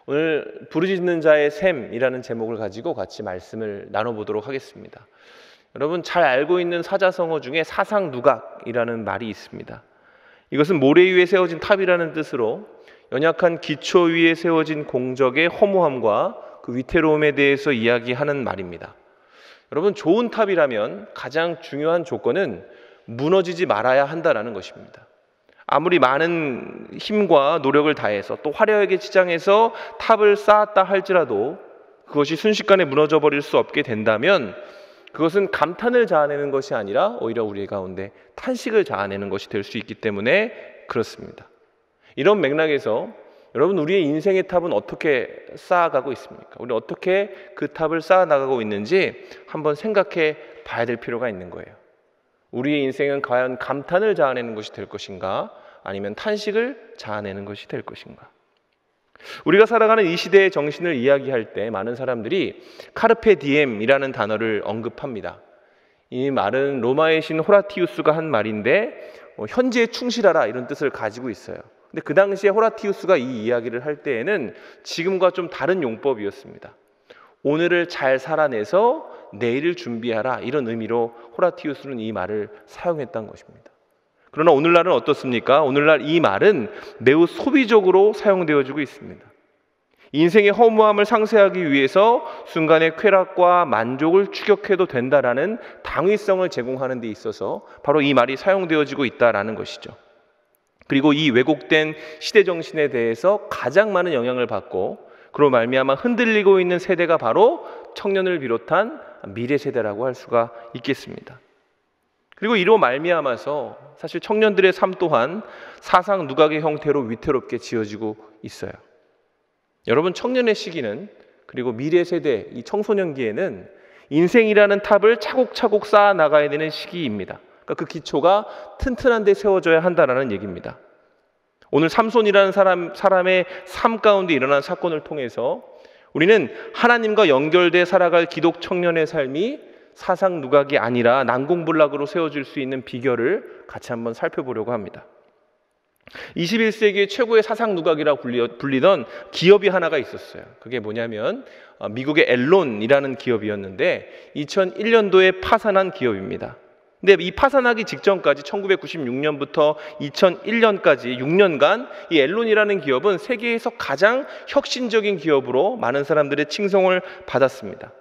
오늘 부르짖는 자의 샘이라는 제목을 가지고 같이 말씀을 나눠보도록 하겠습니다. 여러분 잘 알고 있는 사자성어 중에 사상누각이라는 말이 있습니다. 이것은 모래 위에 세워진 탑이라는 뜻으로 연약한 기초 위에 세워진 공적의 허무함과 그 위태로움에 대해서 이야기하는 말입니다. 여러분 좋은 탑이라면 가장 중요한 조건은 무너지지 말아야 한다는 것입니다. 아무리 많은 힘과 노력을 다해서 또 화려하게 치장해서 탑을 쌓았다 할지라도 그것이 순식간에 무너져 버릴 수 없게 된다면 그것은 감탄을 자아내는 것이 아니라 오히려 우리 가운데 탄식을 자아내는 것이 될 수 있기 때문에 그렇습니다. 이런 맥락에서 여러분 우리의 인생의 탑은 어떻게 쌓아가고 있습니까? 우리는 어떻게 그 탑을 쌓아나가고 있는지 한번 생각해 봐야 될 필요가 있는 거예요. 우리의 인생은 과연 감탄을 자아내는 것이 될 것인가 아니면 탄식을 자아내는 것이 될 것인가. 우리가 살아가는 이 시대의 정신을 이야기할 때 많은 사람들이 카르페 디엠이라는 단어를 언급합니다. 이 말은 로마의 신 호라티우스가 한 말인데 현재에 충실하라 이런 뜻을 가지고 있어요. 근데 그 당시에 호라티우스가 이 이야기를 할 때에는 지금과 좀 다른 용법이었습니다. 오늘을 잘 살아내서 내일을 준비하라 이런 의미로 호라티우스는 이 말을 사용했던 것입니다. 그러나 오늘날은 어떻습니까? 오늘날 이 말은 매우 소비적으로 사용되어지고 있습니다. 인생의 허무함을 상쇄하기 위해서 순간의 쾌락과 만족을 추격해도 된다라는 당위성을 제공하는 데 있어서 바로 이 말이 사용되어지고 있다라는 것이죠. 그리고 이 왜곡된 시대 정신에 대해서 가장 많은 영향을 받고 그로 말미암아 흔들리고 있는 세대가 바로 청년을 비롯한 미래 세대라고 할 수가 있겠습니다. 그리고 이로 말미암아서 사실 청년들의 삶 또한 사상 누각의 형태로 위태롭게 지어지고 있어요. 여러분 청년의 시기는 그리고 미래 세대 이 청소년기에는 인생이라는 탑을 차곡차곡 쌓아 나가야 되는 시기입니다. 그러니까 그 기초가 튼튼한 데 세워져야 한다는 얘기입니다. 오늘 삼손이라는 사람의 삶 가운데 일어난 사건을 통해서 우리는 하나님과 연결돼 살아갈 기독 청년의 삶이 사상 누각이 아니라 난공불락으로 세워질 수 있는 비결을 같이 한번 살펴보려고 합니다. 21세기의 최고의 사상 누각이라고 불리던 기업이 하나가 있었어요. 그게 뭐냐면 미국의 앨론이라는 기업이었는데 2001년도에 파산한 기업입니다. 근데 이 파산하기 직전까지 1996년부터 2001년까지 6년간 이 앨론이라는 기업은 세계에서 가장 혁신적인 기업으로 많은 사람들의 칭송을 받았습니다.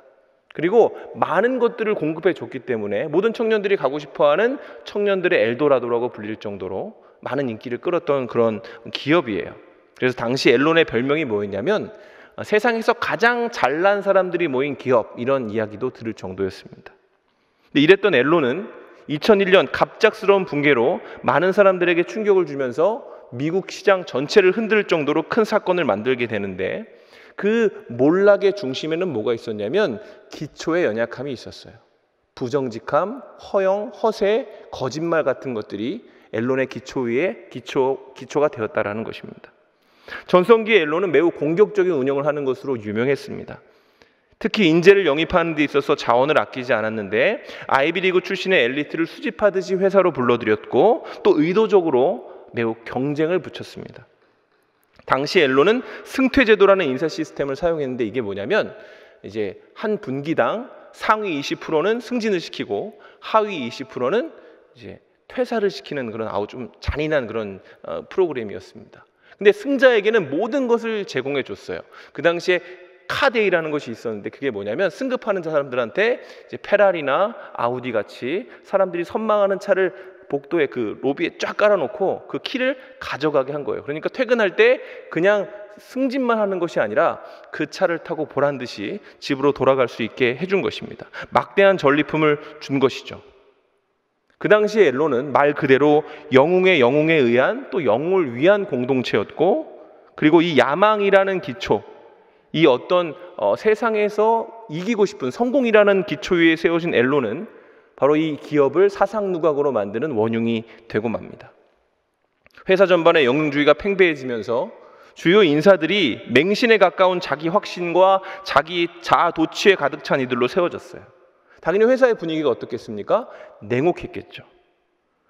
그리고 많은 것들을 공급해 줬기 때문에 모든 청년들이 가고 싶어하는 청년들의 엘도라도라고 불릴 정도로 많은 인기를 끌었던 그런 기업이에요. 그래서 당시 앨론의 별명이 뭐였냐면 세상에서 가장 잘난 사람들이 모인 기업 이런 이야기도 들을 정도였습니다. 근데 이랬던 앨론은 2001년 갑작스러운 붕괴로 많은 사람들에게 충격을 주면서 미국 시장 전체를 흔들 정도로 큰 사건을 만들게 되는데 그 몰락의 중심에는 뭐가 있었냐면 기초의 연약함이 있었어요. 부정직함, 허영, 허세, 거짓말 같은 것들이 앨론의 기초 위에 기초가 되었다라는 것입니다. 전성기의 앨론은 매우 공격적인 운영을 하는 것으로 유명했습니다. 특히 인재를 영입하는 데 있어서 자원을 아끼지 않았는데 아이비리그 출신의 엘리트를 수집하듯이 회사로 불러들였고 또 의도적으로 매우 경쟁을 붙였습니다. 당시 앨론은 승퇴제도라는 인사 시스템을 사용했는데 이게 뭐냐면 이제 한 분기당 상위 20%는 승진을 시키고 하위 20%는 이제 퇴사를 시키는 그런 좀 잔인한 그런 프로그램이었습니다. 근데 승자에게는 모든 것을 제공해 줬어요. 그 당시에 카데이라는 것이 있었는데 그게 뭐냐면 승급하는 사람들한테 이제 페라리나 아우디 같이 사람들이 선망하는 차를 복도에 그 로비에 쫙 깔아놓고 그 키를 가져가게 한 거예요. 그러니까 퇴근할 때 그냥 승진만 하는 것이 아니라 그 차를 타고 보란 듯이 집으로 돌아갈 수 있게 해준 것입니다. 막대한 전리품을 준 것이죠. 그 당시에 앨론은 말 그대로 영웅에 의한 또 영웅을 위한 공동체였고 그리고 이 야망이라는 기초 이 어떤 세상에서 이기고 싶은 성공이라는 기초 위에 세워진 앨론은 바로 이 기업을 사상 누각으로 만드는 원흉이 되고 맙니다. 회사 전반의 영웅주의가 팽배해지면서 주요 인사들이 맹신에 가까운 자기 확신과 자기 자아 도취에 가득 찬 이들로 세워졌어요. 당연히 회사의 분위기가 어떻겠습니까? 냉혹했겠죠.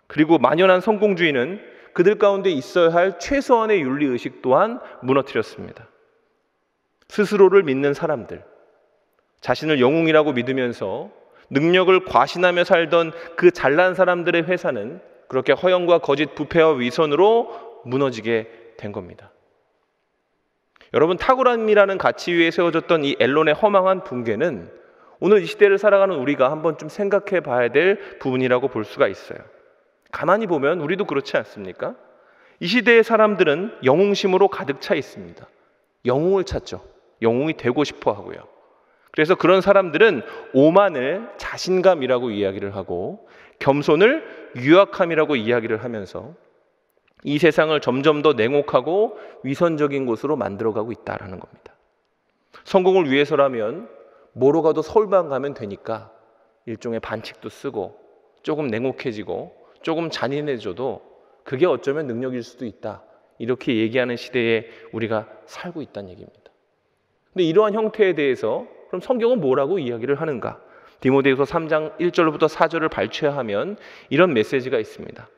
그리고 만연한 성공주의는 그들 가운데 있어야 할 최소한의 윤리의식 또한 무너뜨렸습니다. 스스로를 믿는 사람들, 자신을 영웅이라고 믿으면서 능력을 과신하며 살던 그 잘난 사람들의 회사는 그렇게 허영과 거짓, 부패와 위선으로 무너지게 된 겁니다. 여러분, 탁월함이라는 가치 위에 세워졌던 이 앨론의 허망한 붕괴는 오늘 이 시대를 살아가는 우리가 한번 좀 생각해 봐야 될 부분이라고 볼 수가 있어요. 가만히 보면 우리도 그렇지 않습니까? 이 시대의 사람들은 영웅심으로 가득 차 있습니다. 영웅을 찾죠. 영웅이 되고 싶어 하고요. 그래서 그런 사람들은 오만을 자신감이라고 이야기를 하고 겸손을 유약함이라고 이야기를 하면서 이 세상을 점점 더 냉혹하고 위선적인 곳으로 만들어가고 있다는 겁니다. 성공을 위해서라면 뭐로 가도 서울만 가면 되니까 일종의 반칙도 쓰고 조금 냉혹해지고 조금 잔인해져도 그게 어쩌면 능력일 수도 있다. 이렇게 얘기하는 시대에 우리가 살고 있다는 얘기입니다. 근데 이러한 형태에 대해서 그럼 성경은 뭐라고 이야기를 하는가? 디모데후서 3장 1절부터 4절을 발췌하면 이런 메시지가 있습니다.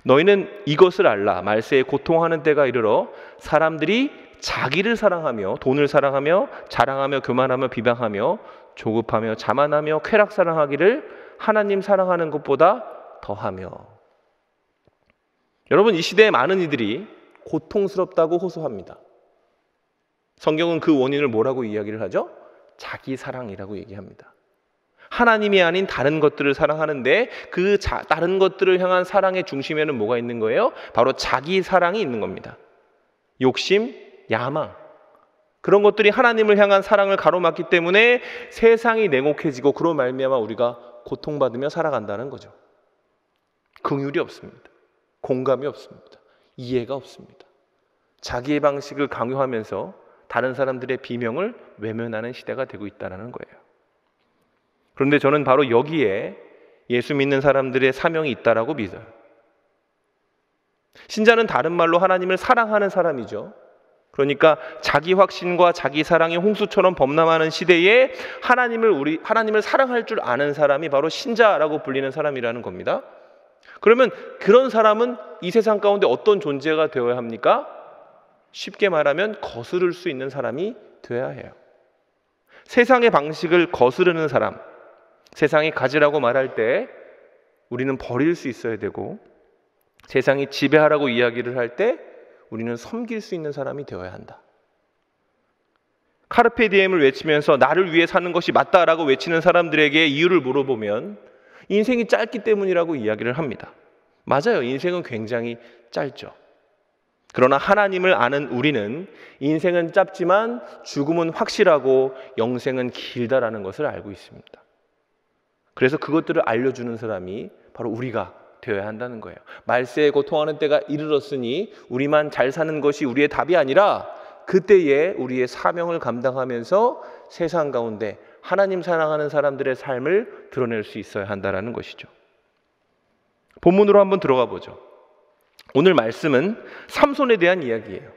너희는 이것을 알라. 말세에 고통하는 때가 이르러 사람들이 자기를 사랑하며 돈을 사랑하며 자랑하며 교만하며 비방하며 조급하며 자만하며 쾌락 사랑하기를 하나님 사랑하는 것보다 더하며. 여러분, 이 시대의 많은 이들이 고통스럽다고 호소합니다. 성경은 그 원인을 뭐라고 이야기를 하죠? 자기 사랑이라고 얘기합니다. 하나님이 아닌 다른 것들을 사랑하는데 그 다른 것들을 향한 사랑의 중심에는 뭐가 있는 거예요? 바로 자기 사랑이 있는 겁니다. 욕심, 야망, 그런 것들이 하나님을 향한 사랑을 가로막기 때문에 세상이 냉혹해지고 그로 말미암아 우리가 고통받으며 살아간다는 거죠. 긍휼이 없습니다. 공감이 없습니다. 이해가 없습니다. 자기의 방식을 강요하면서 다른 사람들의 비명을 외면하는 시대가 되고 있다는 거예요. 그런데 저는 바로 여기에 예수 믿는 사람들의 사명이 있다라고 믿어요. 신자는 다른 말로 하나님을 사랑하는 사람이죠. 그러니까 자기 확신과 자기 사랑이 홍수처럼 범람하는 시대에 하나님을 사랑할 줄 아는 사람이 바로 신자라고 불리는 사람이라는 겁니다. 그러면 그런 사람은 이 세상 가운데 어떤 존재가 되어야 합니까? 쉽게 말하면 거스를 수 있는 사람이 되어야 해요. 세상의 방식을 거스르는 사람, 세상이 가지라고 말할 때 우리는 버릴 수 있어야 되고, 세상이 지배하라고 이야기를 할 때 우리는 섬길 수 있는 사람이 되어야 한다. 카르페 디엠을 외치면서 나를 위해 사는 것이 맞다라고 외치는 사람들에게 이유를 물어보면 인생이 짧기 때문이라고 이야기를 합니다. 맞아요. 인생은 굉장히 짧죠. 그러나 하나님을 아는 우리는 인생은 짧지만 죽음은 확실하고 영생은 길다라는 것을 알고 있습니다. 그래서 그것들을 알려주는 사람이 바로 우리가 되어야 한다는 거예요. 말세에 고통하는 때가 이르렀으니 우리만 잘 사는 것이 우리의 답이 아니라 그때에 우리의 사명을 감당하면서 세상 가운데 하나님 사랑하는 사람들의 삶을 드러낼 수 있어야 한다는 것이죠. 본문으로 한번 들어가 보죠. 오늘 말씀은 삼손에 대한 이야기예요.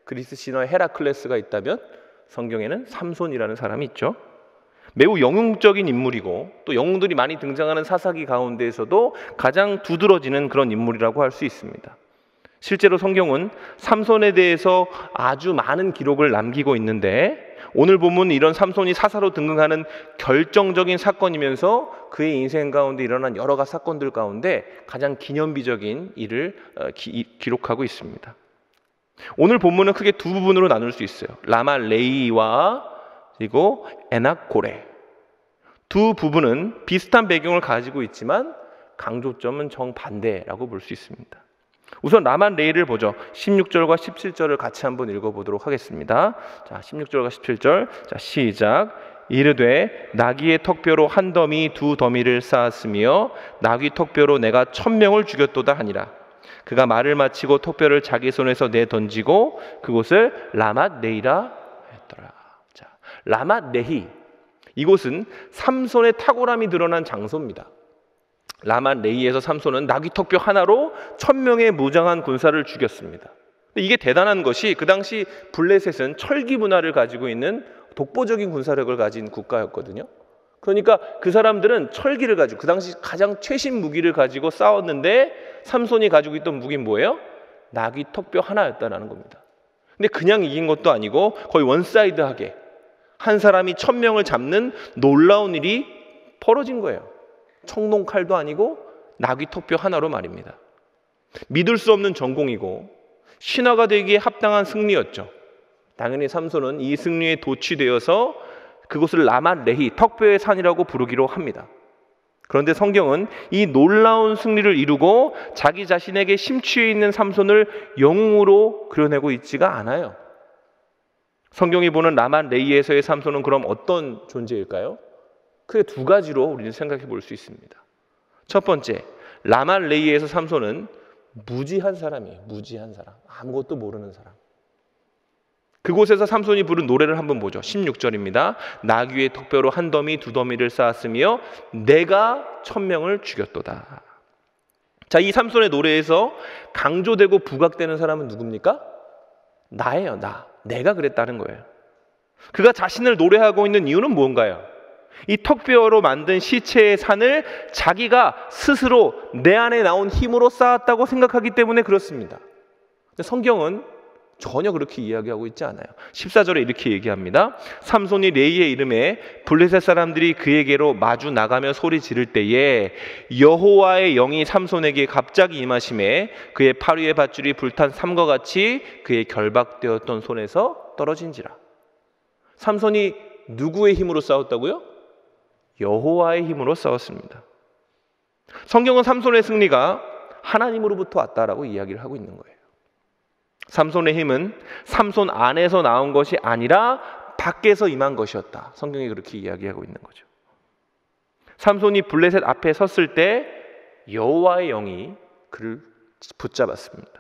그리스 신화에 헤라클레스가 있다면 성경에는 삼손이라는 사람이 있죠. 매우 영웅적인 인물이고 또 영웅들이 많이 등장하는 사사기 가운데에서도 가장 두드러지는 그런 인물이라고 할 수 있습니다. 실제로 성경은 삼손에 대해서 아주 많은 기록을 남기고 있는데 오늘 본문은 이런 삼손이 사사로 등극하는 결정적인 사건이면서 그의 인생 가운데 일어난 여러 가지 사건들 가운데 가장 기념비적인 일을 기록하고 있습니다. 오늘 본문은 크게 두 부분으로 나눌 수 있어요. 라마 레이와 그리고 에낙고레. 두 부분은 비슷한 배경을 가지고 있지만 강조점은 정반대라고 볼 수 있습니다. 우선 라마 레이를 보죠. 16절과 17절을 같이 한번 읽어보도록 하겠습니다. 자, 16절과 17절. 자, 시작. 이르되 나귀의 턱뼈로 한 더미 두 더미를 쌓았으며 나귀 턱뼈로 내가 1000명을 죽였도다 하니라. 그가 말을 마치고 턱뼈를 자기 손에서 내던지고 그곳을 라맛 네이라 했더라. 자, 라맛 네히, 이곳은 삼손의 탁월함이 드러난 장소입니다. 라맛 네히에서 삼손은 나귀 턱뼈 하나로 1000명의 무장한 군사를 죽였습니다. 이게 대단한 것이 그 당시 블레셋은 철기 문화를 가지고 있는 독보적인 군사력을 가진 국가였거든요. 그러니까 그 사람들은 철기를 가지고 그 당시 가장 최신 무기를 가지고 싸웠는데 삼손이 가지고 있던 무기는 뭐예요? 나귀 턱뼈 하나였다는 겁니다. 근데 그냥 이긴 것도 아니고 거의 원사이드하게 한 사람이 1000명을 잡는 놀라운 일이 벌어진 거예요. 청동칼도 아니고 나귀 턱뼈 하나로 말입니다. 믿을 수 없는 전공이고 신화가 되기에 합당한 승리였죠. 당연히 삼손은 이 승리에 도취되어서 그곳을 라맛 레히, 턱뼈의 산이라고 부르기로 합니다. 그런데 성경은 이 놀라운 승리를 이루고 자기 자신에게 심취해 있는 삼손을 영웅으로 그려내고 있지가 않아요. 성경이 보는 라맛 레히에서의 삼손은 그럼 어떤 존재일까요? 크게 두 가지로 우리는 생각해 볼 수 있습니다. 첫 번째, 라맛 레히에서 삼손은 무지한 사람이에요. 무지한 사람, 아무것도 모르는 사람. 그곳에서 삼손이 부른 노래를 한번 보죠. 16절입니다. 나귀의 턱뼈로 한 더미 두 더미를 쌓았으며 내가 1000명을 죽였도다. 자, 이 삼손의 노래에서 강조되고 부각되는 사람은 누굽니까? 나예요. 내가 그랬다는 거예요. 그가 자신을 노래하고 있는 이유는 뭔가요? 이 턱뼈로 만든 시체의 산을 자기가 스스로 내 안에 나온 힘으로 쌓았다고 생각하기 때문에 그렇습니다. 근데 성경은 전혀 그렇게 이야기하고 있지 않아요. 14절에 이렇게 얘기합니다. 삼손이 레이의 이름에 블레셋 사람들이 그에게로 마주 나가며 소리 지를 때에 여호와의 영이 삼손에게 갑자기 임하심에 그의 팔 위의 밧줄이 불탄 삼과 같이 그의 결박되었던 손에서 떨어진지라. 삼손이 누구의 힘으로 싸웠다고요? 여호와의 힘으로 싸웠습니다. 성경은 삼손의 승리가 하나님으로부터 왔다라고 이야기를 하고 있는 거예요. 삼손의 힘은 삼손 안에서 나온 것이 아니라 밖에서 임한 것이었다. 성경이 그렇게 이야기하고 있는 거죠. 삼손이 블레셋 앞에 섰을 때 여호와의 영이 그를 붙잡았습니다.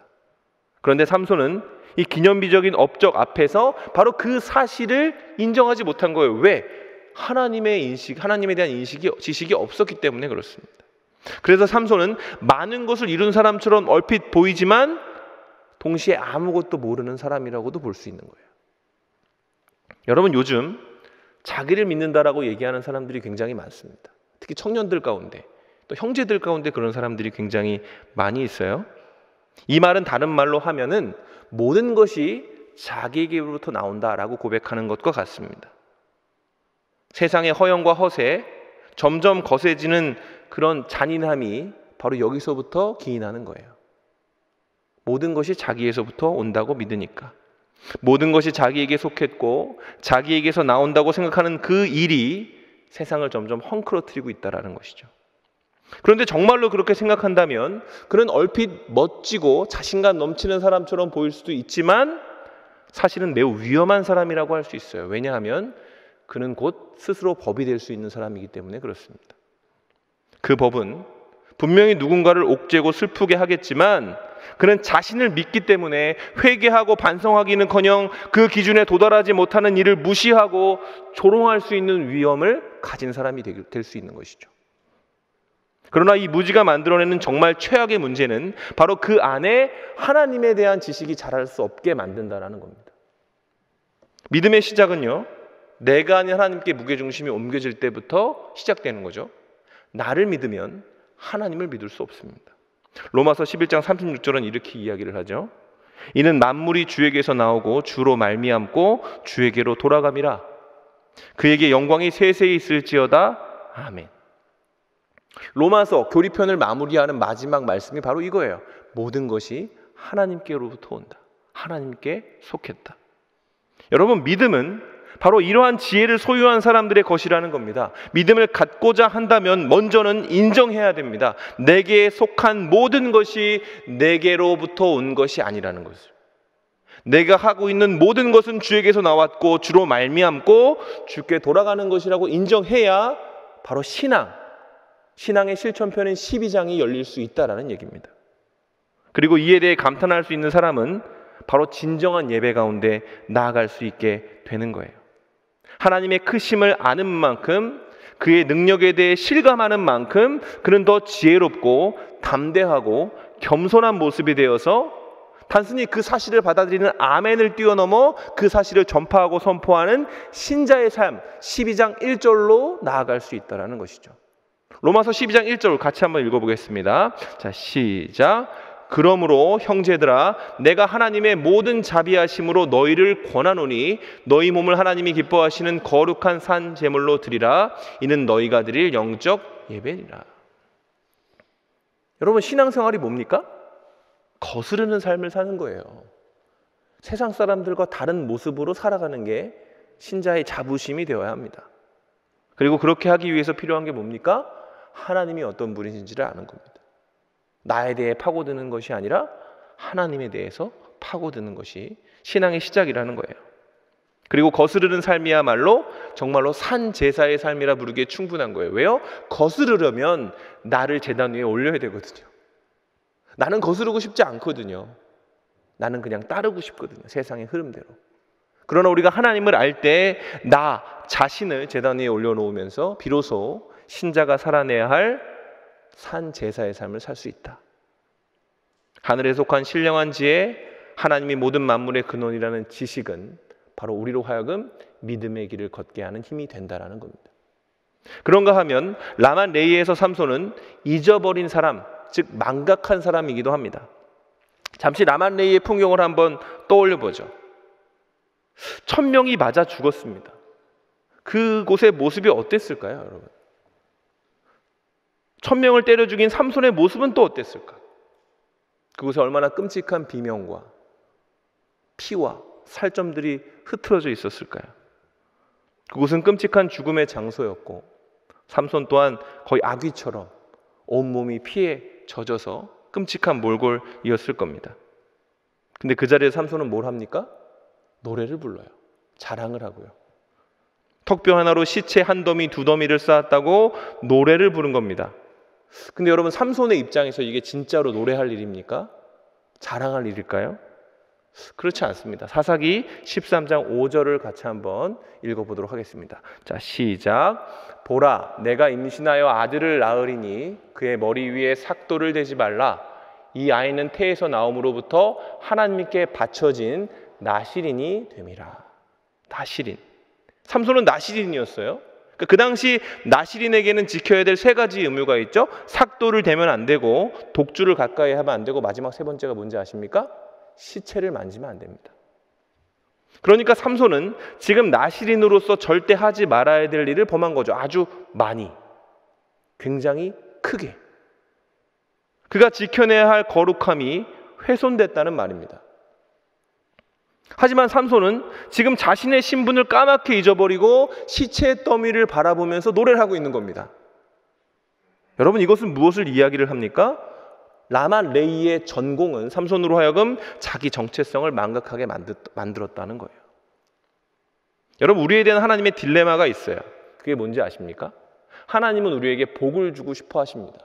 그런데 삼손은 이 기념비적인 업적 앞에서 바로 그 사실을 인정하지 못한 거예요. 왜? 하나님에 대한 지식이 없었기 때문에 그렇습니다. 그래서 삼손은 많은 것을 이룬 사람처럼 얼핏 보이지만 동시에 아무것도 모르는 사람이라고도 볼 수 있는 거예요. 여러분, 요즘 자기를 믿는다라고 얘기하는 사람들이 굉장히 많습니다. 특히 청년들 가운데, 또 형제들 가운데 그런 사람들이 굉장히 많이 있어요. 이 말은 다른 말로 하면은 모든 것이 자기에게로부터 나온다라고 고백하는 것과 같습니다. 세상의 허영과 허세, 점점 거세지는 그런 잔인함이 바로 여기서부터 기인하는 거예요. 모든 것이 자기에서부터 온다고 믿으니까, 모든 것이 자기에게 속했고 자기에게서 나온다고 생각하는 그 일이 세상을 점점 헝클어뜨리고 있다는 것이죠. 그런데 정말로 그렇게 생각한다면 그는 얼핏 멋지고 자신감 넘치는 사람처럼 보일 수도 있지만 사실은 매우 위험한 사람이라고 할 수 있어요. 왜냐하면 그는 곧 스스로 법이 될 수 있는 사람이기 때문에 그렇습니다. 그 법은 분명히 누군가를 옥죄고 슬프게 하겠지만 그는 자신을 믿기 때문에 회개하고 반성하기는커녕 그 기준에 도달하지 못하는 일을 무시하고 조롱할 수 있는 위험을 가진 사람이 될 수 있는 것이죠. 그러나 이 무지가 만들어내는 정말 최악의 문제는 바로 그 안에 하나님에 대한 지식이 자랄 수 없게 만든다는 겁니다. 믿음의 시작은요, 내가 아닌 하나님께 무게중심이 옮겨질 때부터 시작되는 거죠. 나를 믿으면 하나님을 믿을 수 없습니다. 로마서 11장 36절은 이렇게 이야기를 하죠. 이는 만물이 주에게서 나오고 주로 말미암고 주에게로 돌아감이라. 그에게 영광이 세세히 있을지어다. 아멘. 로마서 교리편을 마무리하는 마지막 말씀이 바로 이거예요. 모든 것이 하나님께로부터 온다. 하나님께 속했다. 여러분, 믿음은 바로 이러한 지혜를 소유한 사람들의 것이라는 겁니다. 믿음을 갖고자 한다면 먼저는 인정해야 됩니다. 내게 속한 모든 것이 내게로부터 온 것이 아니라는 것을. 내가 하고 있는 모든 것은 주에게서 나왔고 주로 말미암고 주께 돌아가는 것이라고 인정해야 바로 신앙의 실천편인 12장이 열릴 수 있다는 얘기입니다. 그리고 이에 대해 감탄할 수 있는 사람은 바로 진정한 예배 가운데 나아갈 수 있게 되는 거예요. 하나님의 크심을 아는 만큼, 그의 능력에 대해 실감하는 만큼 그는 더 지혜롭고 담대하고 겸손한 모습이 되어서 단순히 그 사실을 받아들이는 아멘을 뛰어넘어 그 사실을 전파하고 선포하는 신자의 삶, 12장 1절로 나아갈 수 있다는 것이죠. 로마서 12장 1절 같이 한번 읽어보겠습니다. 자, 시작. 그러므로 형제들아 내가 하나님의 모든 자비하심으로 너희를 권하노니 너희 몸을 하나님이 기뻐하시는 거룩한 산 제물로 드리라. 이는 너희가 드릴 영적 예배니라. 여러분, 신앙생활이 뭡니까? 거스르는 삶을 사는 거예요. 세상 사람들과 다른 모습으로 살아가는 게 신자의 자부심이 되어야 합니다. 그리고 그렇게 하기 위해서 필요한 게 뭡니까? 하나님이 어떤 분이신지를 아는 겁니다. 나에 대해 파고드는 것이 아니라 하나님에 대해서 파고드는 것이 신앙의 시작이라는 거예요. 그리고 거스르는 삶이야말로 정말로 산 제사의 삶이라 부르기에 충분한 거예요. 왜요? 거스르려면 나를 제단 위에 올려야 되거든요. 나는 거스르고 싶지 않거든요. 나는 그냥 따르고 싶거든요. 세상의 흐름대로. 그러나 우리가 하나님을 알 때 나 자신을 제단 위에 올려놓으면서 비로소 신자가 살아내야 할 산 제사의 삶을 살 수 있다. 하늘에 속한 신령한 지혜, 하나님이 모든 만물의 근원이라는 지식은 바로 우리로 하여금 믿음의 길을 걷게 하는 힘이 된다라는 겁니다. 그런가 하면 라만 레이에서 삼손은 잊어버린 사람, 즉 망각한 사람이기도 합니다. 잠시 라만 레이의 풍경을 한번 떠올려 보죠. 1000명이 맞아 죽었습니다. 그곳의 모습이 어땠을까요, 여러분? 1000명을 때려 죽인 삼손의 모습은 또 어땠을까? 그곳에 얼마나 끔찍한 비명과 피와 살점들이 흩어져 있었을까요? 그곳은 끔찍한 죽음의 장소였고 삼손 또한 거의 아귀처럼 온몸이 피에 젖어서 끔찍한 몰골이었을 겁니다. 근데 그 자리에 삼손은 뭘 합니까? 노래를 불러요. 자랑을 하고요. 턱뼈 하나로 시체 한 더미 두 더미를 쌓았다고 노래를 부른 겁니다. 근데 여러분, 삼손의 입장에서 이게 진짜로 노래할 일입니까? 자랑할 일일까요? 그렇지 않습니다. 사사기 13장 5절을 같이 한번 읽어보도록 하겠습니다. 자, 시작. 보라, 내가 임신하여 아들을 낳으리니 그의 머리 위에 삭도를 대지 말라. 이 아이는 태에서 나옴으로부터 하나님께 바쳐진 나실인이 됨이라. 나실인. 삼손은 나실인이었어요. 그 당시 나실인에게는 지켜야 될 세 가지 의무가 있죠. 삭도를 대면 안 되고, 독주를 가까이 하면 안 되고, 마지막 세 번째가 뭔지 아십니까? 시체를 만지면 안 됩니다. 그러니까 삼손은 지금 나실인으로서 절대 하지 말아야 될 일을 범한 거죠. 아주 많이, 굉장히 크게. 그가 지켜내야 할 거룩함이 훼손됐다는 말입니다. 하지만 삼손은 지금 자신의 신분을 까맣게 잊어버리고 시체의 더미를 바라보면서 노래를 하고 있는 겁니다. 여러분, 이것은 무엇을 이야기를 합니까? 라만 레이의 전공은 삼손으로 하여금 자기 정체성을 망각하게 만들었다는 거예요. 여러분, 우리에 대한 하나님의 딜레마가 있어요. 그게 뭔지 아십니까? 하나님은 우리에게 복을 주고 싶어 하십니다.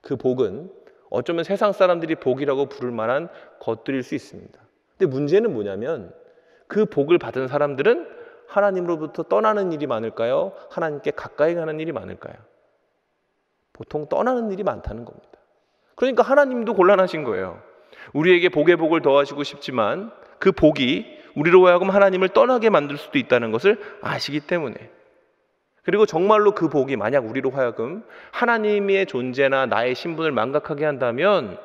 그 복은 어쩌면 세상 사람들이 복이라고 부를 만한 것들일 수 있습니다. 근데 문제는 뭐냐면 그 복을 받은 사람들은 하나님으로부터 떠나는 일이 많을까요? 하나님께 가까이 가는 일이 많을까요? 보통 떠나는 일이 많다는 겁니다. 그러니까 하나님도 곤란하신 거예요. 우리에게 복의 복을 더하시고 싶지만 그 복이 우리로 하여금 하나님을 떠나게 만들 수도 있다는 것을 아시기 때문에, 그리고 정말로 그 복이 만약 우리로 하여금 하나님의 존재나 나의 신분을 망각하게 한다면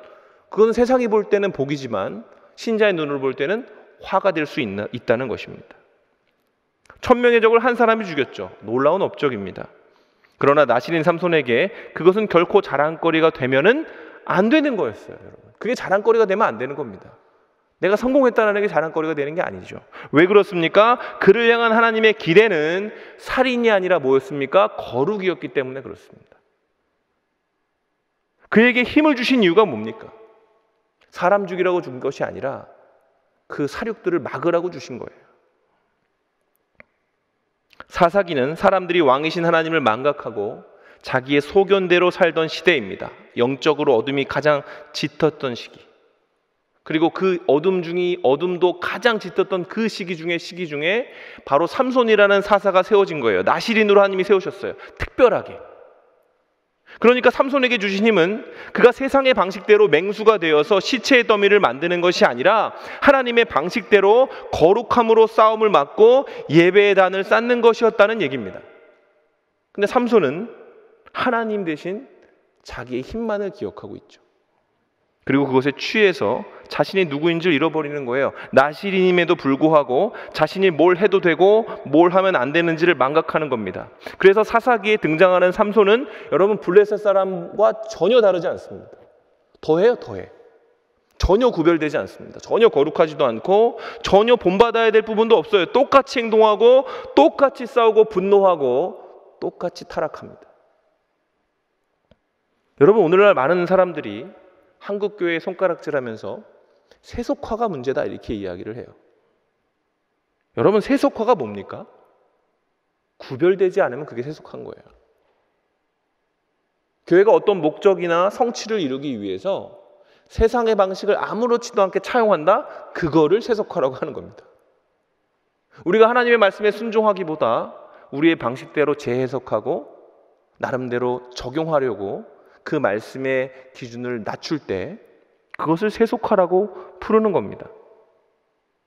그건 세상이 볼 때는 복이지만 신자의 눈으로 볼 때는 화가 될 수 있다는 것입니다. 1000명의 적을 한 사람이 죽였죠. 놀라운 업적입니다. 그러나 나실인 삼손에게 그것은 결코 자랑거리가 되면은 안 되는 거였어요, 여러분. 그게 자랑거리가 되면 안 되는 겁니다. 내가 성공했다는 게 자랑거리가 되는 게 아니죠. 왜 그렇습니까? 그를 향한 하나님의 기대는 살인이 아니라 뭐였습니까? 거룩이었기 때문에 그렇습니다. 그에게 힘을 주신 이유가 뭡니까? 사람 죽이라고 준 것이 아니라 그 살육들을 막으라고 주신 거예요. 사사기는 사람들이 왕이신 하나님을 망각하고 자기의 소견대로 살던 시대입니다. 영적으로 어둠이 가장 짙었던 시기, 그리고 그 어둠도 가장 짙었던 그 시기 중에 바로 삼손이라는 사사가 세워진 거예요. 나실인으로 하나님이 세우셨어요. 특별하게. 그러니까 삼손에게 주신 힘은 그가 세상의 방식대로 맹수가 되어서 시체의 더미를 만드는 것이 아니라 하나님의 방식대로 거룩함으로 싸움을 막고 예배의 단을 쌓는 것이었다는 얘기입니다. 근데 삼손은 하나님 대신 자기의 힘만을 기억하고 있죠. 그리고 그것에 취해서 자신이 누구인지를 잃어버리는 거예요. 나시린임에도 불구하고 자신이 뭘 해도 되고 뭘 하면 안 되는지를 망각하는 겁니다. 그래서 사사기에 등장하는 삼손은 여러분 블레셋 사람과 전혀 다르지 않습니다. 더해요, 더해. 전혀 구별되지 않습니다. 전혀 거룩하지도 않고 전혀 본받아야 될 부분도 없어요. 똑같이 행동하고 똑같이 싸우고 분노하고 똑같이 타락합니다. 여러분, 오늘날 많은 사람들이 한국교회에 손가락질하면서 세속화가 문제다 이렇게 이야기를 해요. 여러분, 세속화가 뭡니까? 구별되지 않으면 그게 세속한 거예요. 교회가 어떤 목적이나 성취를 이루기 위해서 세상의 방식을 아무렇지도 않게 차용한다? 그거를 세속화라고 하는 겁니다. 우리가 하나님의 말씀에 순종하기보다 우리의 방식대로 재해석하고 나름대로 적용하려고 그 말씀의 기준을 낮출 때 그것을 세속화라고 부르는 겁니다.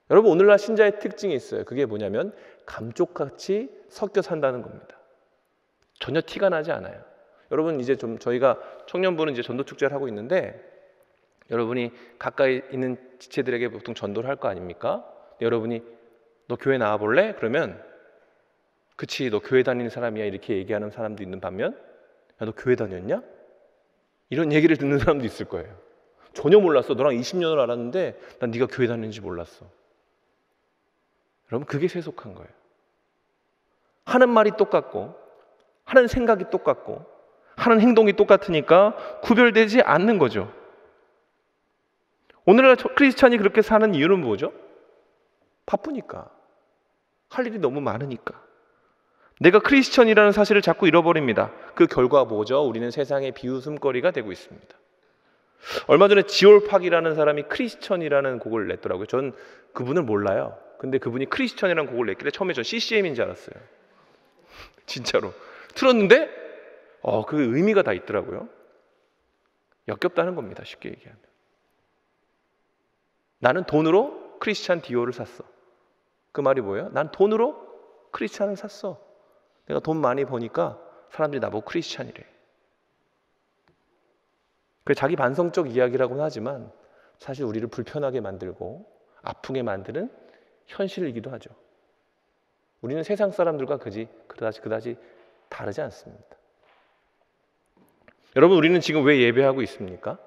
여러분, 오늘날 신자의 특징이 있어요. 그게 뭐냐면 감쪽같이 섞여 산다는 겁니다. 전혀 티가 나지 않아요. 여러분, 이제 좀 저희가 청년부는 이제 전도 축제를 하고 있는데 여러분이 가까이 있는 지체들에게 보통 전도를 할 거 아닙니까? 여러분이 너 교회 나와볼래? 그러면 그치, 너 교회 다니는 사람이야 이렇게 얘기하는 사람도 있는 반면 야, 너 교회 다녔냐? 이런 얘기를 듣는 사람도 있을 거예요. 전혀 몰랐어. 너랑 20년을 알았는데 난 네가 교회 다니는지 몰랐어. 여러분, 그게 세속한 거예요. 하는 말이 똑같고 하는 생각이 똑같고 하는 행동이 똑같으니까 구별되지 않는 거죠. 오늘날 크리스찬이 그렇게 사는 이유는 뭐죠? 바쁘니까. 할 일이 너무 많으니까. 내가 크리스천이라는 사실을 자꾸 잃어버립니다. 그 결과 뭐죠? 우리는 세상의 비웃음거리가 되고 있습니다. 얼마 전에 지올팍이라는 사람이 크리스천이라는 곡을 냈더라고요. 전 그분을 몰라요. 근데 그분이 크리스천이라는 곡을 냈길래 처음에 전 CCM인 줄 알았어요. 진짜로. 틀었는데 그 의미가 다 있더라고요. 역겹다는 겁니다. 쉽게 얘기하면. 나는 돈으로 크리스찬 디오를 샀어. 그 말이 뭐예요? 난 돈으로 크리스찬을 샀어. 내가 돈 많이 버니까 사람들이 나보고 크리스찬이래. 그 자기 반성적 이야기라고는 하지만 사실 우리를 불편하게 만들고 아프게 만드는 현실이기도 하죠. 우리는 세상 사람들과 그다지 다르지 않습니다. 여러분, 우리는 지금 왜 예배하고 있습니까?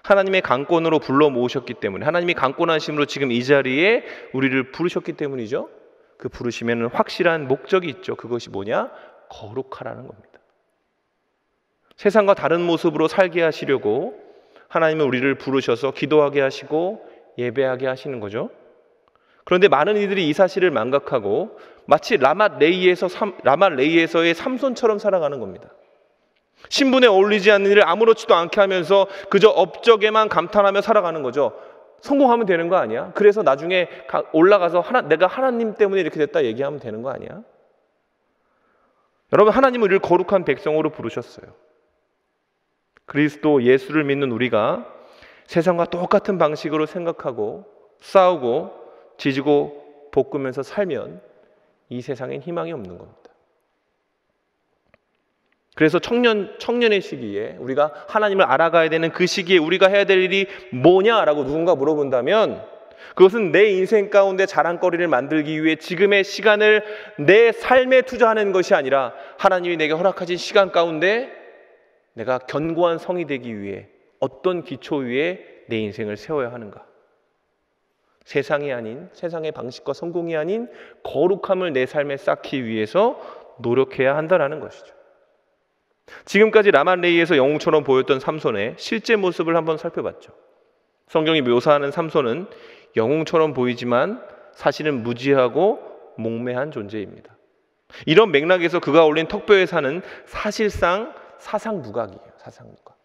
하나님의 강권으로 불러 모으셨기 때문에, 하나님이 강권하심으로 지금 이 자리에 우리를 부르셨기 때문이죠. 그 부르심에는 확실한 목적이 있죠. 그것이 뭐냐? 거룩하라는 겁니다. 세상과 다른 모습으로 살게 하시려고 하나님은 우리를 부르셔서 기도하게 하시고 예배하게 하시는 거죠. 그런데 많은 이들이 이 사실을 망각하고 마치 라맛레이에서의 삼손처럼 살아가는 겁니다. 신분에 어울리지 않는 일을 아무렇지도 않게 하면서 그저 업적에만 감탄하며 살아가는 거죠. 성공하면 되는 거 아니야? 그래서 나중에 올라가서 내가 하나님 때문에 이렇게 됐다 얘기하면 되는 거 아니야? 여러분, 하나님은 우리를 거룩한 백성으로 부르셨어요. 그리스도 예수를 믿는 우리가 세상과 똑같은 방식으로 생각하고 싸우고 지지고 볶으면서 살면 이 세상엔 희망이 없는 겁니다. 그래서 청년의 시기에 우리가 하나님을 알아가야 되는 그 시기에 우리가 해야 될 일이 뭐냐라고 누군가 물어본다면 그것은 내 인생 가운데 자랑거리를 만들기 위해 지금의 시간을 내 삶에 투자하는 것이 아니라 하나님이 내게 허락하신 시간 가운데 내가 견고한 성이 되기 위해 어떤 기초 위에 내 인생을 세워야 하는가? 세상이 아닌, 세상의 방식과 성공이 아닌 거룩함을 내 삶에 쌓기 위해서 노력해야 한다는 것이죠. 지금까지 라말레이에서 영웅처럼 보였던 삼손의 실제 모습을 한번 살펴봤죠. 성경이 묘사하는 삼손은 영웅처럼 보이지만 사실은 무지하고 몽매한 존재입니다. 이런 맥락에서 그가 올린 턱뼈에 사는 사실상 사상누각이에요. 사상누각.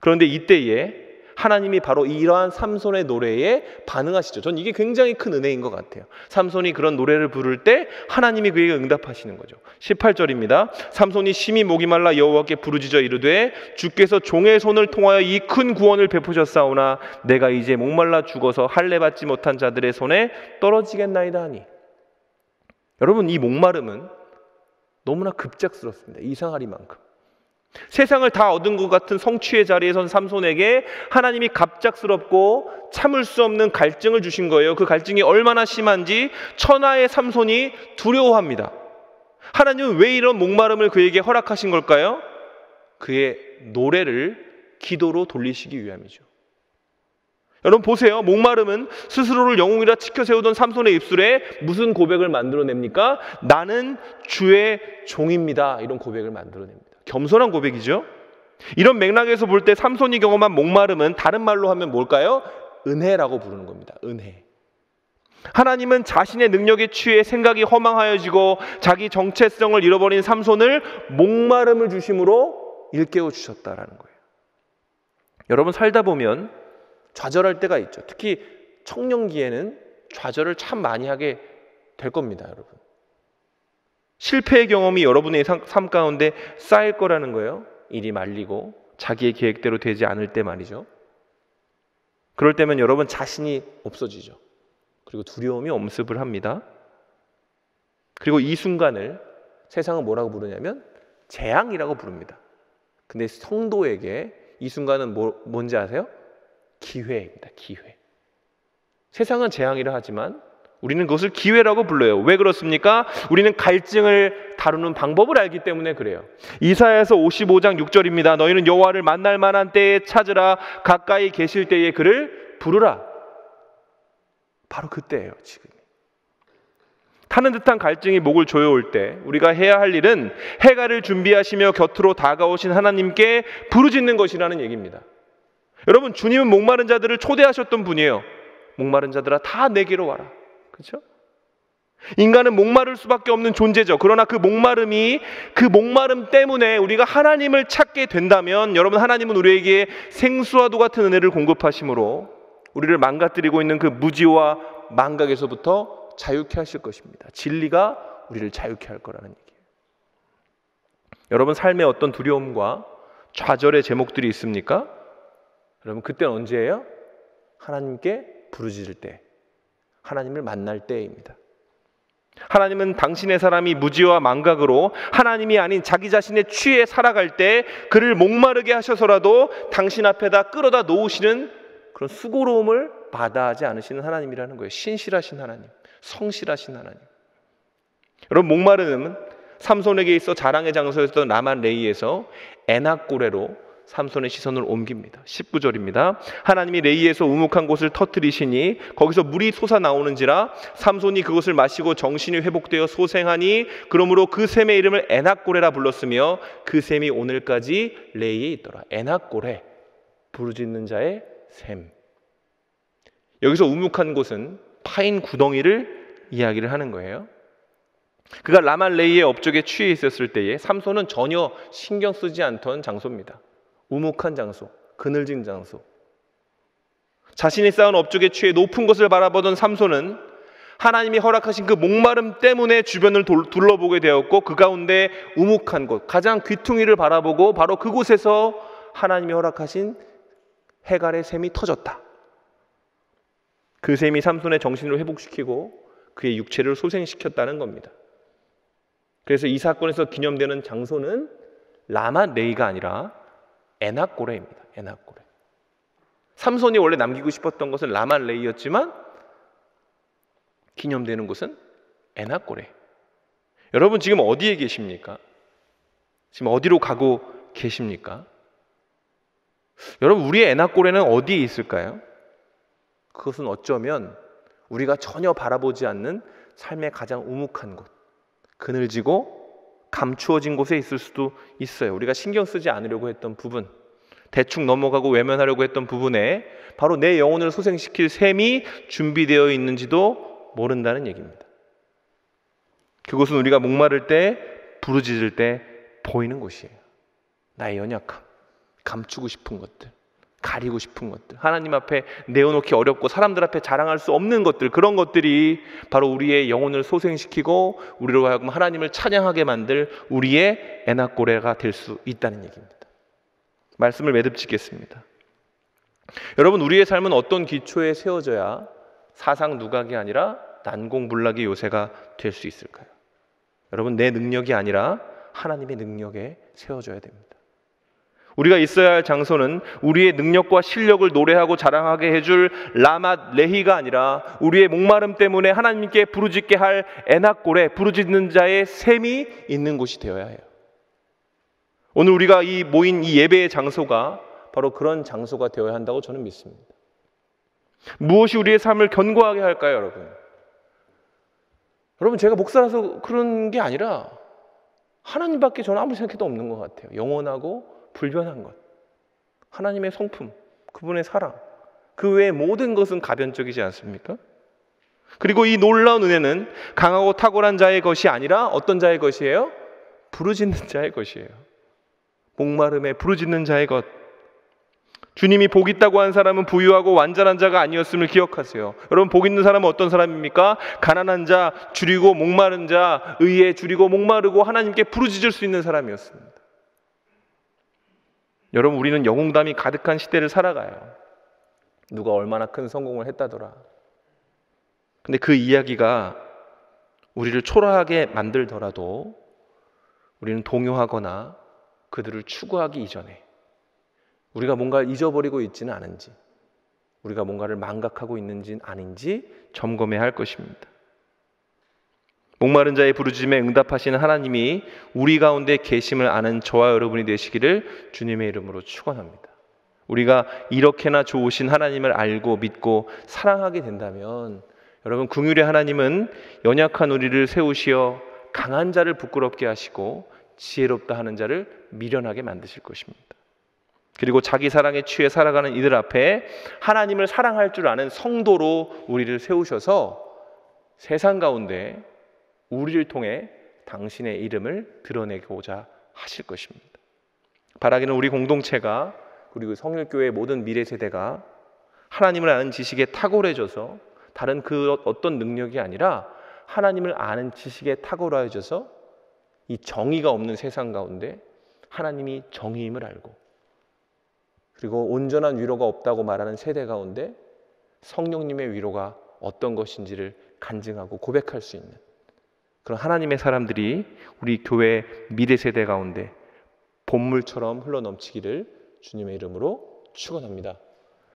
그런데 이때에 하나님이 바로 이러한 삼손의 노래에 반응하시죠. 전 이게 굉장히 큰 은혜인 것 같아요. 삼손이 그런 노래를 부를 때 하나님이 그에게 응답하시는 거죠. 18절입니다. 삼손이 심히 목이 말라 여호와께 부르짖어 이르되 주께서 종의 손을 통하여 이 큰 구원을 베푸셨사오나 내가 이제 목말라 죽어서 할례 받지 못한 자들의 손에 떨어지겠나이다 하니. 여러분, 이 목마름은 너무나 급작스럽습니다. 이상하리만큼. 세상을 다 얻은 것 같은 성취의 자리에 선 삼손에게 하나님이 갑작스럽고 참을 수 없는 갈증을 주신 거예요. 그 갈증이 얼마나 심한지 천하의 삼손이 두려워합니다. 하나님은 왜 이런 목마름을 그에게 허락하신 걸까요? 그의 노래를 기도로 돌리시기 위함이죠. 여러분 보세요. 목마름은 스스로를 영웅이라 치켜 세우던 삼손의 입술에 무슨 고백을 만들어냅니까? 나는 주의 종입니다. 이런 고백을 만들어냅니다. 겸손한 고백이죠. 이런 맥락에서 볼 때 삼손이 경험한 목마름은 다른 말로 하면 뭘까요? 은혜라고 부르는 겁니다. 은혜. 하나님은 자신의 능력에 취해 생각이 허망하여지고 자기 정체성을 잃어버린 삼손을 목마름을 주심으로 일깨워 주셨다라는 거예요. 여러분 살다 보면 좌절할 때가 있죠. 특히 청년기에는 좌절을 참 많이 하게 될 겁니다, 여러분. 실패의 경험이 여러분의 삶 가운데 쌓일 거라는 거예요. 일이 말리고 자기의 계획대로 되지 않을 때 말이죠. 그럴 때면 여러분 자신이 없어지죠. 그리고 두려움이 엄습을 합니다. 그리고 이 순간을 세상은 뭐라고 부르냐면 재앙이라고 부릅니다. 근데 성도에게 이 순간은 뭔지 아세요? 기회입니다. 기회. 세상은 재앙이라 하지만 우리는 그것을 기회라고 불러요. 왜 그렇습니까? 우리는 갈증을 다루는 방법을 알기 때문에 그래요. 이사야서 55장 6절입니다. 너희는 여호와를 만날 만한 때에 찾으라. 가까이 계실 때에 그를 부르라. 바로 그때예요. 지금. 타는 듯한 갈증이 목을 조여올 때 우리가 해야 할 일은 해갈을 준비하시며 곁으로 다가오신 하나님께 부르짖는 것이라는 얘기입니다. 여러분 주님은 목마른 자들을 초대하셨던 분이에요. 목마른 자들아 다 내게로 와라. 그렇죠? 인간은 목마를 수밖에 없는 존재죠. 그러나 그 목마름 때문에 우리가 하나님을 찾게 된다면 여러분 하나님은 우리에게 생수와도 같은 은혜를 공급하심으로 우리를 망가뜨리고 있는 그 무지와 망각에서부터 자유케 하실 것입니다. 진리가 우리를 자유케 할 거라는 얘기예요. 여러분 삶에 어떤 두려움과 좌절의 제목들이 있습니까? 여러분 그때는 언제예요? 하나님께 부르짖을 때, 하나님을 만날 때입니다. 하나님은 당신의 사람이 무지와 망각으로 하나님이 아닌 자기 자신의 취에 살아갈 때 그를 목마르게 하셔서라도 당신 앞에다 끌어다 놓으시는 그런 수고로움을 마다하지 않으시는 하나님이라는 거예요. 신실하신 하나님, 성실하신 하나님. 여러분 목마름은 삼손에게 있어 자랑의 장소였던 라만 레이에서 에낙고레로 삼손의 시선을 옮깁니다. 19절입니다. 하나님이 레이에서 우묵한 곳을 터뜨리시니 거기서 물이 솟아나오는지라 삼손이 그것을 마시고 정신이 회복되어 소생하니 그러므로 그 샘의 이름을 에낙고레라 불렀으며 그 샘이 오늘까지 레이에 있더라. 에낙고레, 부르짖는 자의 샘. 여기서 우묵한 곳은 파인 구덩이를 이야기를 하는 거예요. 그가 라만 레이의 업적에 취해 있었을 때에 삼손은 전혀 신경 쓰지 않던 장소입니다. 우묵한 장소, 그늘진 장소. 자신이 쌓은 업적에 취해 높은 것을 바라보던 삼손은 하나님이 허락하신 그 목마름 때문에 주변을 둘러보게 되었고 그 가운데 우묵한 곳, 가장 귀퉁이를 바라보고 바로 그곳에서 하나님이 허락하신 해갈의 샘이 터졌다. 그 샘이 삼손의 정신을 회복시키고 그의 육체를 소생시켰다는 겁니다. 그래서 이 사건에서 기념되는 장소는 라만 레이가 아니라 에낙고레입니다. 에낙고레. 삼손이 원래 남기고 싶었던 것은 라만 레이였지만 기념되는 곳은 에낙고레. 여러분 지금 어디에 계십니까? 지금 어디로 가고 계십니까? 여러분 우리의 에낙고레는 어디에 있을까요? 그것은 어쩌면 우리가 전혀 바라보지 않는 삶의 가장 우묵한 곳, 그늘지고 감추어진 곳에 있을 수도 있어요. 우리가 신경 쓰지 않으려고 했던 부분, 대충 넘어가고 외면하려고 했던 부분에 바로 내 영혼을 소생시킬 샘이 준비되어 있는지도 모른다는 얘기입니다. 그곳은 우리가 목마를 때, 부르짖을 때 보이는 곳이에요. 나의 연약함, 감추고 싶은 것들, 가리고 싶은 것들, 하나님 앞에 내어놓기 어렵고 사람들 앞에 자랑할 수 없는 것들, 그런 것들이 바로 우리의 영혼을 소생시키고 우리로 하여금 하나님을 찬양하게 만들 우리의 에낙고레가 될 수 있다는 얘기입니다. 말씀을 매듭짓겠습니다. 여러분 우리의 삶은 어떤 기초에 세워져야 사상누각이 아니라 난공불락의 요새가 될 수 있을까요? 여러분 내 능력이 아니라 하나님의 능력에 세워져야 됩니다. 우리가 있어야 할 장소는 우리의 능력과 실력을 노래하고 자랑하게 해줄 라맛 레히가 아니라 우리의 목마름 때문에 하나님께 부르짖게 할 에낙골에 부르짖는 자의 샘이 있는 곳이 되어야 해요. 오늘 우리가 모인 이 예배의 장소가 바로 그런 장소가 되어야 한다고 저는 믿습니다. 무엇이 우리의 삶을 견고하게 할까요, 여러분? 여러분, 제가 목사라서 그런 게 아니라 하나님밖에 저는 아무리 생각해도 없는 것 같아요. 영원하고 불변한 것, 하나님의 성품, 그분의 사랑, 그 외의 모든 것은 가변적이지 않습니까? 그리고 이 놀라운 은혜는 강하고 탁월한 자의 것이 아니라 어떤 자의 것이에요? 부르짖는 자의 것이에요. 목마름에 부르짖는 자의 것. 주님이 복 있다고 한 사람은 부유하고 완전한 자가 아니었음을 기억하세요. 여러분, 복 있는 사람은 어떤 사람입니까? 가난한 자, 줄이고 목마른 자, 의에 줄이고 목마르고 하나님께 부르짖을 수 있는 사람이었습니다. 여러분, 우리는 영웅담이 가득한 시대를 살아가요. 누가 얼마나 큰 성공을 했다더라. 근데 그 이야기가 우리를 초라하게 만들더라도 우리는 동요하거나 그들을 추구하기 이전에 우리가 뭔가를 잊어버리고 있지는 않은지, 우리가 뭔가를 망각하고 있는지 아닌지 점검해야 할 것입니다. 목마른 자의 부르짖음에 응답하시는 하나님이 우리 가운데 계심을 아는 저와 여러분이 되시기를 주님의 이름으로 축원합니다. 우리가 이렇게나 좋으신 하나님을 알고 믿고 사랑하게 된다면 여러분, 긍휼의 하나님은 연약한 우리를 세우시어 강한 자를 부끄럽게 하시고 지혜롭다 하는 자를 미련하게 만드실 것입니다. 그리고 자기 사랑에 취해 살아가는 이들 앞에 하나님을 사랑할 줄 아는 성도로 우리를 세우셔서 세상 가운데 우리를 통해 당신의 이름을 드러내고자 하실 것입니다. 바라기는 우리 공동체가, 그리고 성일교회의 모든 미래 세대가 하나님을 아는 지식에 탁월해져서 다른 그 어떤 능력이 아니라 하나님을 아는 지식에 탁월해져서 이 정의가 없는 세상 가운데 하나님이 정의임을 알고, 그리고 온전한 위로가 없다고 말하는 세대 가운데 성령님의 위로가 어떤 것인지를 간증하고 고백할 수 있는 그런 하나님의 사람들이 우리 교회 미래 세대 가운데 본물처럼 흘러넘치기를 주님의 이름으로 축원합니다.